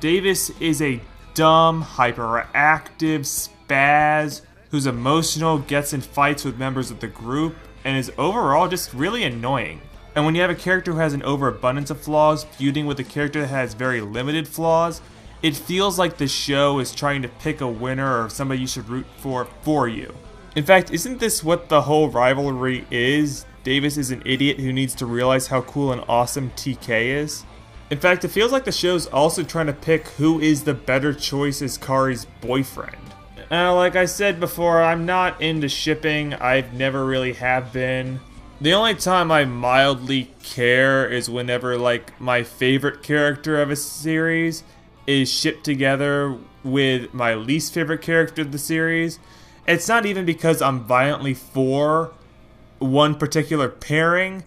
Davis is a dumb, hyperactive spaz who's emotional, gets in fights with members of the group, and is overall just really annoying. And when you have a character who has an overabundance of flaws feuding with a character that has very limited flaws, it feels like the show is trying to pick a winner or somebody you should root for you. In fact, isn't this what the whole rivalry is? Davis is an idiot who needs to realize how cool and awesome TK is. In fact, it feels like the show's also trying to pick who is the better choice as Kari's boyfriend. Like I said before, I'm not into shipping. I've never really have been. The only time I mildly care is whenever, like, my favorite character of a series is shipped together with my least favorite character of the series. It's not even because I'm violently for one particular pairing.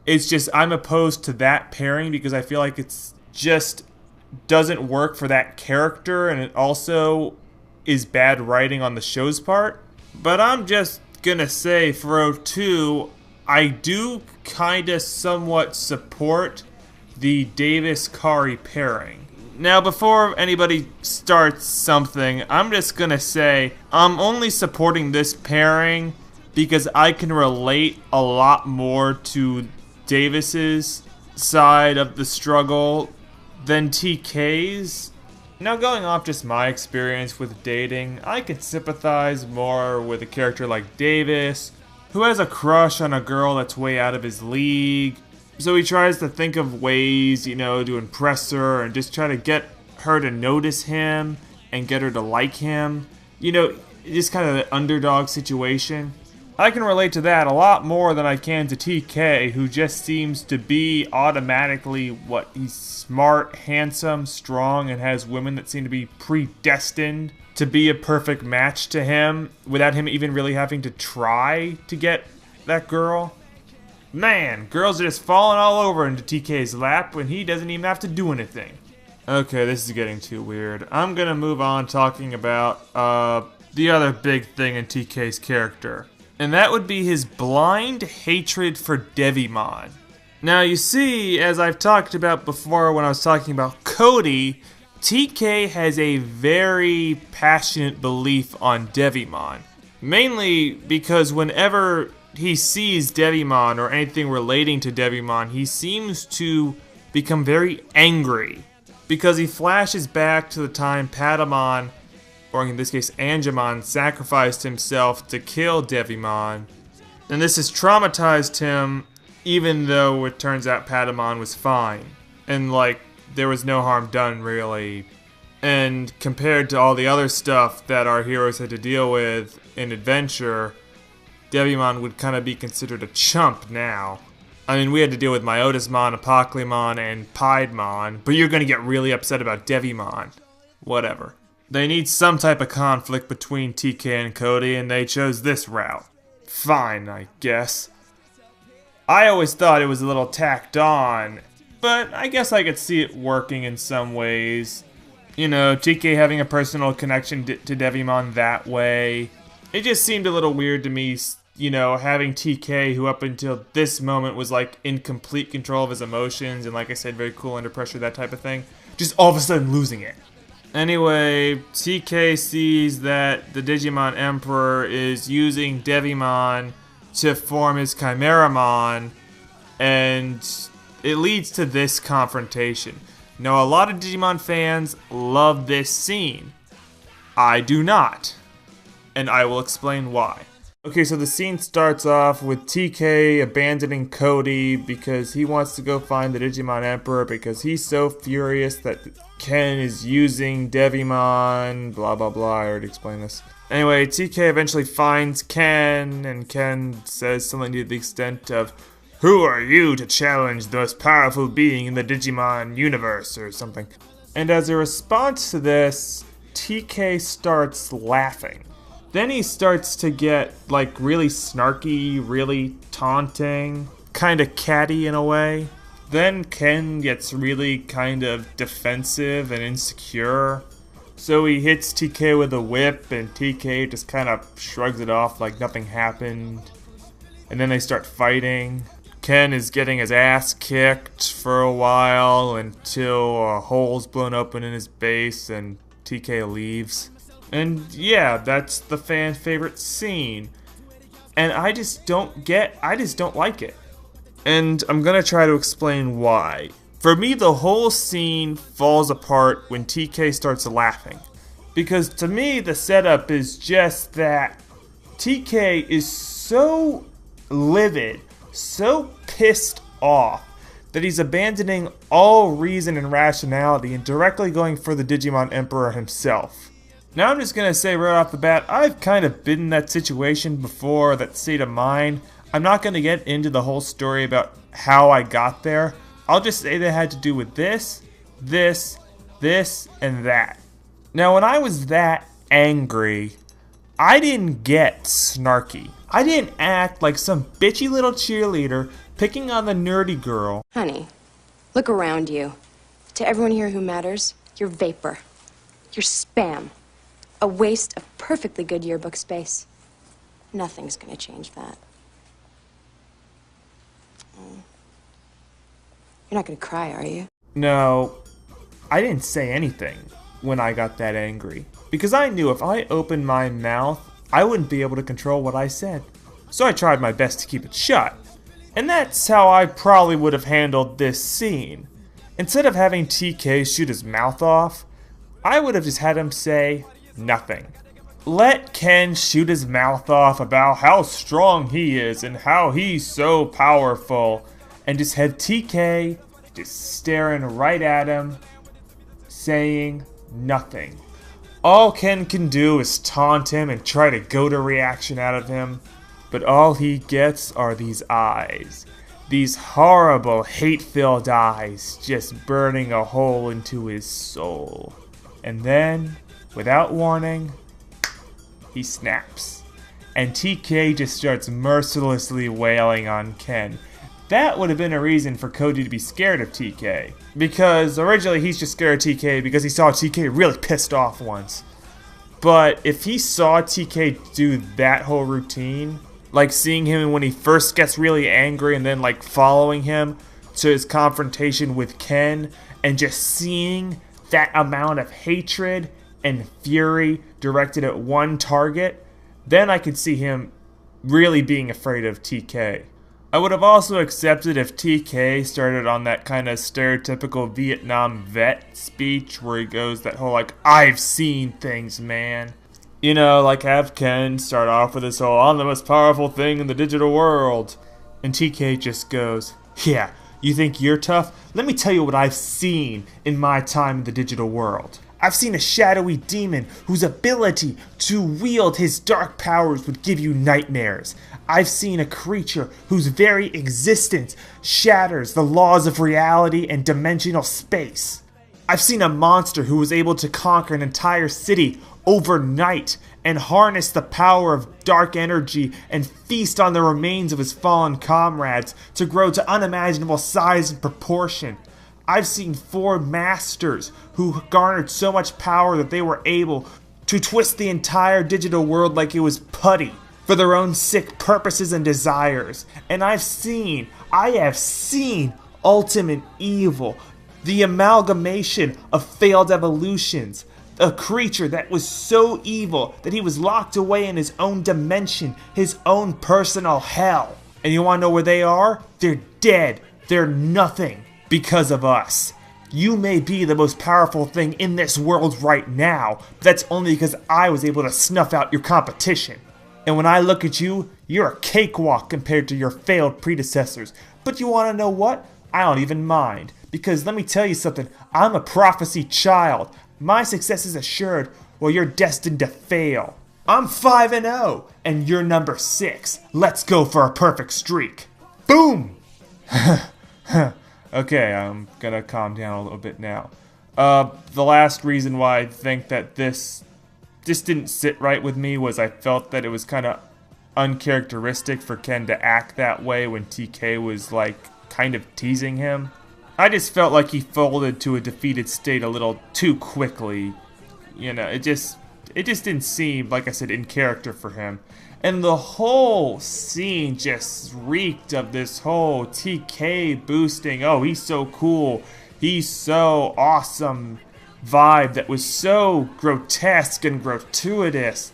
It's just I'm opposed to that pairing because I feel like it's just doesn't work for that character, and it also is bad writing on the show's part. But I'm just gonna say for 02, I do kinda somewhat support the Davis-Kari pairing. Now, before anybody starts something, I'm just gonna say I'm only supporting this pairing because I can relate a lot more to Davis's side of the struggle than TK's. Now, going off just my experience with dating, I can sympathize more with a character like Davis, who has a crush on a girl that's way out of his league. So he tries to think of ways, to impress her and just try to get her to notice him and get her to like him. Just kind of the underdog situation. I can relate to that a lot more than I can to TK, who just seems to be automatically he's smart, handsome, strong, and has women that seem to be predestined to be a perfect match to him without him even really having to try to get that girl. Man, girls are just falling all over into TK's lap when he doesn't even have to do anything. Okay, this is getting too weird. I'm gonna move on talking about the other big thing in TK's character. And that would be his blind hatred for Digimon. Now you see, as I've talked about before when I was talking about Cody, TK has a very passionate belief on Digimon. Mainly because whenever he sees Digimon or anything relating to Digimon, he seems to become very angry. Because he flashes back to the time Patamon, or in this case Angemon, sacrificed himself to kill Digimon. And this has traumatized him, even though it turns out Patamon was fine. And there was no harm done, really. And compared to all the other stuff that our heroes had to deal with in Adventure, Digimon would kind of be considered a chump now. I mean, we had to deal with Myotismon, Apoclymon, and Piedmon, but you're gonna get really upset about Digimon. Whatever. They need some type of conflict between TK and Cody, and they chose this route. Fine, I guess. I always thought it was a little tacked on, but I guess I could see it working in some ways. TK having a personal connection to Digimon that way. It just seemed a little weird to me, having TK, who up until this moment was in complete control of his emotions, and like I said, very cool under pressure, that type of thing, just all of a sudden losing it. Anyway, TK sees that the Digimon Emperor is using Digimon to form his Chimeramon, and it leads to this confrontation. Now, a lot of Digimon fans love this scene. I do not, and I will explain why. Okay, so the scene starts off with TK abandoning Cody because he wants to go find the Digimon Emperor because he's so furious that Ken is using Digimon, blah blah blah, I already explained this. Anyway, TK eventually finds Ken, and Ken says something to the extent of, "Who are you to challenge the most powerful being in the Digimon universe," or something. And as a response to this, TK starts laughing. Then he starts to get, really snarky, really taunting, kind of catty in a way. Then Ken gets really kind of defensive and insecure. So he hits TK with a whip, and TK just kind of shrugs it off like nothing happened. And then they start fighting. Ken is getting his ass kicked for a while until a hole's blown open in his base and TK leaves. And yeah, that's the fan favorite scene. And I just don't like it. And I'm gonna try to explain why. For me, the whole scene falls apart when TK starts laughing. Because to me, the setup is just that TK is so livid, so pissed off, that he's abandoning all reason and rationality and directly going for the Digimon Emperor himself. Now I'm just gonna say right off the bat, I've kind of been in that situation before, that state of mind. I'm not gonna get into the whole story about how I got there. I'll just say that it had to do with this, and that. Now when I was that angry, I didn't get snarky. I didn't act like some bitchy little cheerleader picking on the nerdy girl. Honey, look around you. To everyone here who matters, you're vapor. You're spam. A waste of perfectly good yearbook space. Nothing's gonna change that. You're not gonna cry, are you? No, I didn't say anything when I got that angry. Because I knew if I opened my mouth, I wouldn't be able to control what I said. So I tried my best to keep it shut. And that's how I probably would have handled this scene. Instead of having TK shoot his mouth off, I would have just had him say nothing. Let Ken shoot his mouth off about how strong he is and how he's so powerful, and just have TK just staring right at him, saying nothing. All Ken can do is taunt him and try to goad a reaction out of him, but all he gets are these eyes. These horrible, hate-filled eyes just burning a hole into his soul. And then, without warning, he snaps. And TK just starts mercilessly wailing on Ken. That would have been a reason for Cody to be scared of TK. Because originally he's just scared of TK because he saw TK really pissed off once. But if he saw TK do that whole routine, like seeing him when he first gets really angry and then like following him to his confrontation with Ken, and just seeing that amount of hatred and fury directed at one target, then I could see him really being afraid of TK. I would have also accepted if TK started on that kind of stereotypical Vietnam vet speech where he goes that whole like, I've seen things, man. You know, like have Ken start off with this whole, I'm the most powerful thing in the digital world. And TK just goes, yeah, you think you're tough? Let me tell you what I've seen in my time in the digital world. I've seen a shadowy demon whose ability to wield his dark powers would give you nightmares. I've seen a creature whose very existence shatters the laws of reality and dimensional space. I've seen a monster who was able to conquer an entire city overnight and harness the power of dark energy and feast on the remains of his fallen comrades to grow to unimaginable size and proportion. I've seen 4 masters who garnered so much power that they were able to twist the entire digital world like it was putty for their own sick purposes and desires. And I have seen ultimate evil, the amalgamation of failed evolutions, a creature that was so evil that he was locked away in his own dimension, his own personal hell. And you wanna know where they are? They're dead. They're nothing. Because of us. You may be the most powerful thing in this world right now, but that's only because I was able to snuff out your competition. And when I look at you, you're a cakewalk compared to your failed predecessors. But you want to know what? I don't even mind. Because let me tell you something, I'm a prophecy child. My success is assured, while you're destined to fail. I'm 5-0, and you're number 6. Let's go for a perfect streak. Boom! Okay, I'm gonna calm down a little bit now. The last reason why I think that this didn't sit right with me was I felt that it was kind of uncharacteristic for Ken to act that way when TK was like kind of teasing him. I just felt like he folded to a defeated state a little too quickly. You know, it just it just didn't seem, like I said, in character for him. And the whole scene just reeked of this whole TK boosting, oh, he's so cool, he's so awesome vibe that was so grotesque and gratuitous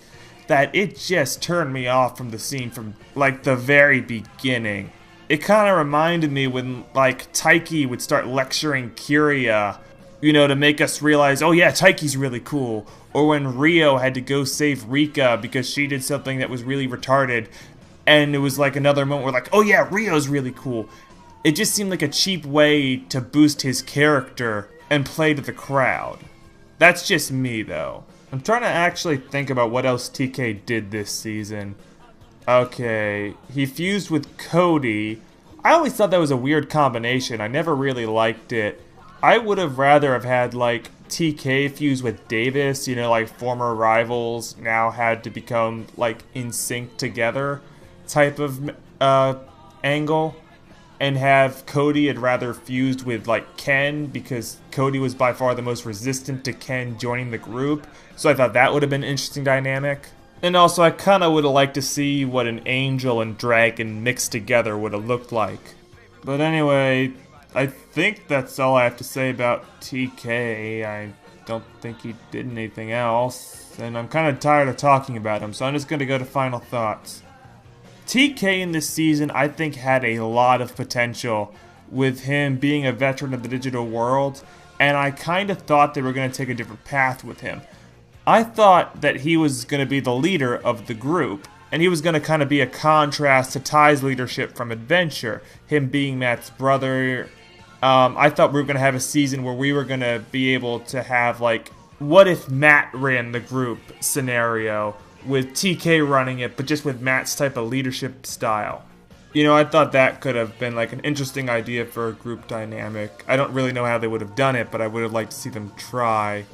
that it just turned me off from the scene from, like, the very beginning. It kind of reminded me when, like, Taiki would start lecturing Kiria, you know, to make us realize, oh yeah, Taiki's really cool. Or when Rio had to go save Rika because she did something that was really retarded, and it was like another moment where like, oh yeah, Rio's really cool. It just seemed like a cheap way to boost his character and play to the crowd. That's just me though. I'm trying to actually think about what else TK did this season. Okay, he fused with Cody. I always thought that was a weird combination. I never really liked it. I would have rather have had like TK fuse with Davis, you know, like former rivals now had to become like in sync together type of angle, and have Cody had rather fused with like Ken because Cody was by far the most resistant to Ken joining the group, so I thought that would have been an interesting dynamic. And also I kind of would have liked to see what an angel and dragon mixed together would have looked like. But anyway, I think that's all I have to say about TK. I don't think he did anything else, and I'm kind of tired of talking about him, so I'm just going to go to final thoughts. TK in this season, I think, had a lot of potential with him being a veteran of the digital world, and I kind of thought they were going to take a different path with him. I thought that he was going to be the leader of the group, and he was going to kind of be a contrast to Ty's leadership from Adventure, him being Matt's brother. I thought we were going to have a season where we were going to be able to have, like, what if Matt ran the group scenario, with TK running it, but just with Matt's type of leadership style. You know, I thought that could have been, like, an interesting idea for a group dynamic. I don't really know how they would have done it, but I would have liked to see them try.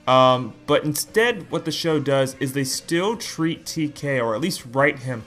But instead, what the show does is they still treat TK, or at least write him,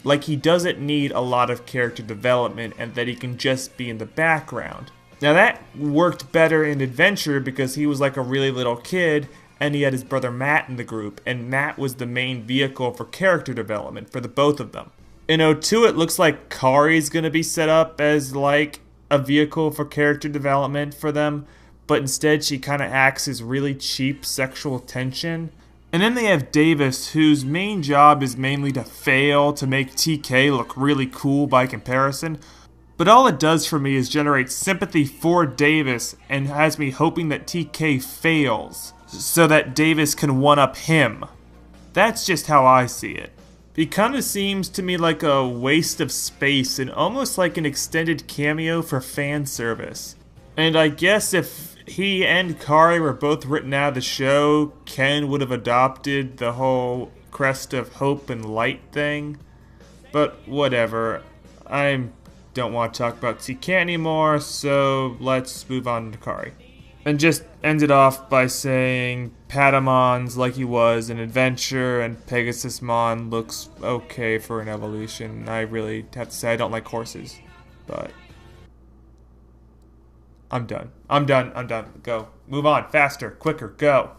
like he doesn't need a lot of character development and that he can just be in the background. Now that worked better in Adventure because he was like a really little kid and he had his brother Matt in the group, and Matt was the main vehicle for character development for the both of them. In 02, it looks like Kari's going to be set up as like a vehicle for character development for them, but instead she kind of acts as really cheap sexual tension. And then they have Davis, whose main job is mainly to fail to make TK look really cool by comparison. But all it does for me is generate sympathy for Davis and has me hoping that TK fails, so that Davis can one-up him. That's just how I see it. He kind of seems to me like a waste of space and almost like an extended cameo for fan service. And I guess if he and Kari were both written out of the show, Ken would have adopted the whole crest of hope and light thing. But whatever. I don't want to talk about TK anymore, so let's move on to Kari. And just end it off by saying Patamon's like he was in Adventure, and Pegasusmon looks okay for an evolution. I really have to say I don't like horses, but I'm done. Go. Move on. Faster. Quicker. Go.